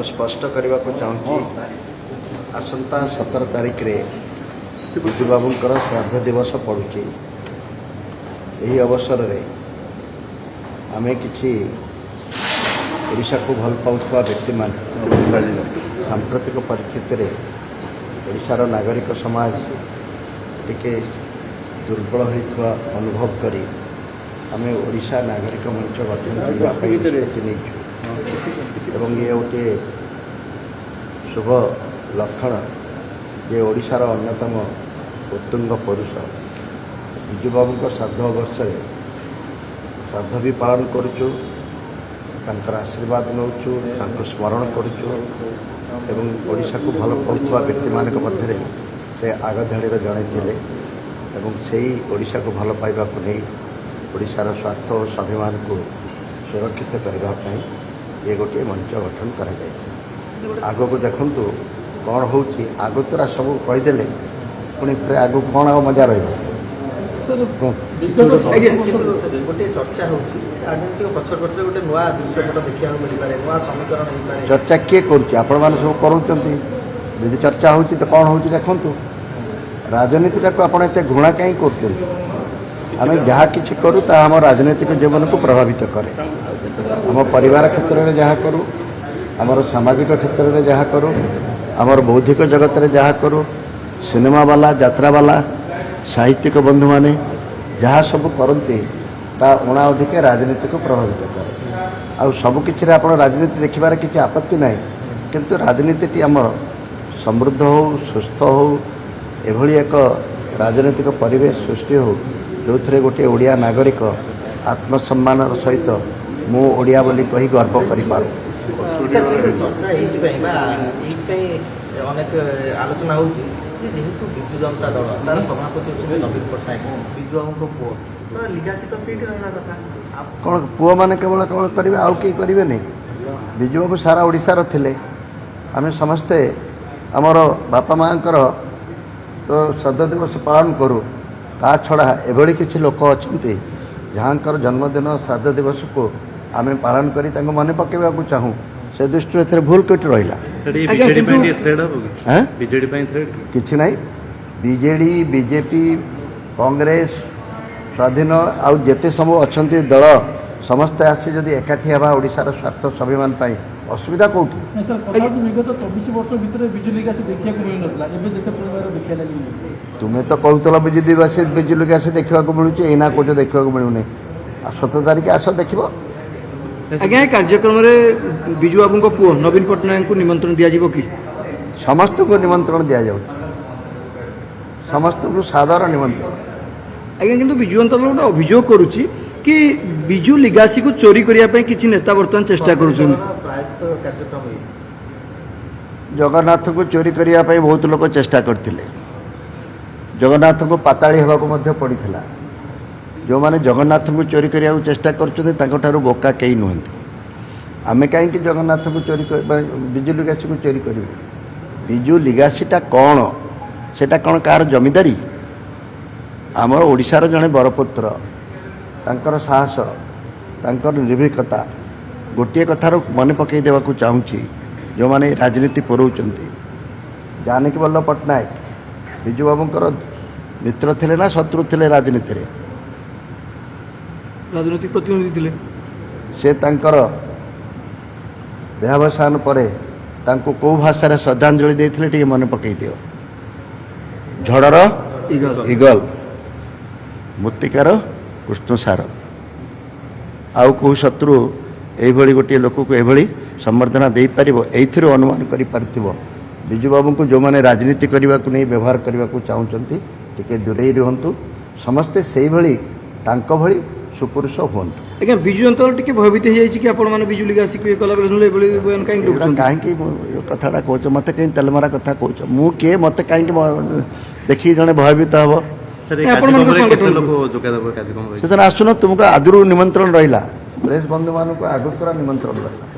स्पष्ट करने को चाहूँगी आसंता 17 तारिख रे बिजू बाबूंकर श्राद्ध दिवस पड़ुची। यही अवसर रे आमे किछि ओडिशा को भल पाउथवा व्यक्ति मान सांप्रतिक परिस्थिति रे ओडिशार नागरिक समाज टिके दुर्बल होइथवा अनुभव करी आमे ओडिशा नागरिक मंच गठन करने निष्पत्ति नहीं एवं ये गोटे शुभ लक्षण जे ओडिशार अन्यतम उत्तुंग पुरुष बिजू बाबू श्राद्ध अवसर श्राद्ध भी पालन करुचु तांकर आशीर्वाद नौचु तांको स्मरण करुचु एवं ओडिशा को भल पाउथवा व्यक्ति मानक मध्य से आगधाड़ी जड़े थे एवं से ओडिशा को भल पाइबा को नहीं ओडिशार स्वार्थ और स्वाभिमान को सुरक्षित करने ये गोटे मंच गठन करा आग को देखु कौन हो आग तोरा सब कहीदे पुणी आग कौन आ मजा रही चर्चा किए कर सब कर चर्चा हो कौन हो देखु राजनीति को आप घृणा कहीं कर आम जहाँ कि करूँ आम राजनैतिक जीवन को प्रभावित करे आम परिवार क्षेत्र में जहाँ करूँ आमर सामाजिक क्षेत्र में जहाँ करूँ आमर बौद्धिक जगत में जहाँ करूँ सिनेमा वाला यात्रा वाला साहित्यिक बंधु माने जहाँ सब करते उणा अधिक राजनीति को प्रभावित करे आ सबकि आप राजनीति देखिबार किसी आपत्ति ना किंतु राजनीति आम समृद्ध हो सुस्थ हो एभली एक राजनैतिक परिवेश सृष्टि हो जो थे गोटे ओडिया नागरिक आत्मसम्मान सहित मु ओडिया बोली कही गर्व करिपारू। अनेक आलोचना होती जेहेतु विजु जनता दल तार सभापति होते नवीन पट्टनायक विजु बाबू पुओ तो लिगासी तो फिट रहा कथा कौन पुओ मैंने केवल कौन करेंगे आउ कई करेंगे नहीं विजु बाबू सारा ओडिशार थिले आम समस्ते आमर बापा माँ तो श्राद्ध दिवस पालन करूँ ता छड़ा एभली किसी लोक अच्छा जहाँकर जन्मदिन श्राद्ध दिवस को आम पालन करी मन पकेवा चाहूँ से दृष्टि ए भूल कटी रहा कि ना बीजेडी बीजेपी कांग्रेस स्वाधीन आउ जेते सब अच्छा दल समस्ते आसी जदि एकाठी हवा ओडिशार स्वार्थ स्वाभिमान असुविधा कौटी विगत 24 वर्ष भितर बिजुली गासी देखा मिलूना तुम्हें तो कहूल बिजुली गासी देखा मिलूँ एना कौच देखा मिलूनी 17 तारिख आस देख आज्ञा कार्यक्रम में बिजू बाबू पुओ नवीन पट्टनायक को निमंत्रण दिया कि समस्त को निमंत्रण दि जाऊ समस्त को सादर निमंत्रण आज्ञा किंतु बिजू जनता दल गोटे अभियोग करुच्ची कि बिजू लिगासी को चोरी करने किसी नेता बर्तमान चेष्टा कर जगन्नाथ को चोरी करने बहुत लोग चेष्टा करते जगन्नाथ को पाताड़ी होगा पड़ा जो मैंने जगन्नाथ को चोरी करने को चेष्टा कर बोका कई नुहत आम कहीं जगन्नाथ को चोरी बिजू लिगासी को चोरी कर बिजू लिगासीटा कौन सेटा कौन कार जमीदारी आमर ओडिशार जड़े बरपुत्र तांकर साहस तांकर निर्भीकता गोटे कथार मन पकई देवाक चाहूँगी जो मैंने राजनीति पुरौंट जानकी वल्लभ पट्टनायक बिजू बाबूंकर मित्र थे ना शत्रु थे राजनीति रे राजनीतिक प्रतिनिधि थे से तांकर देहावसान पर कौ भाषा श्रद्धांजलि देते टे मन पकई दियो झड़र इगल मूर्तिकार कृष्णसार आउ कौ शत्रु यही गोटे लोक को यही सम्बर्धना दे पार एथि अनुमान कर बिजू बाबू को जो मैंने राजनीति करने को नहीं व्यवहार करने को चाहते टे दूरे रुहतु समस्ते से भली सुपुरुष हूँ आज्ञा बिजू जनता दल टी भयभीत हो कि बिजू लिगासी को कला कहीं कथा कौच मत कहीं तेलमरा कथा कौच मुझे मत कहीं देखिए जड़े भयभीत हम से आसुन तुमको आदि निमंत्रण रहा प्रेस बंधु मान आगुतरा निमंत्रण रहा।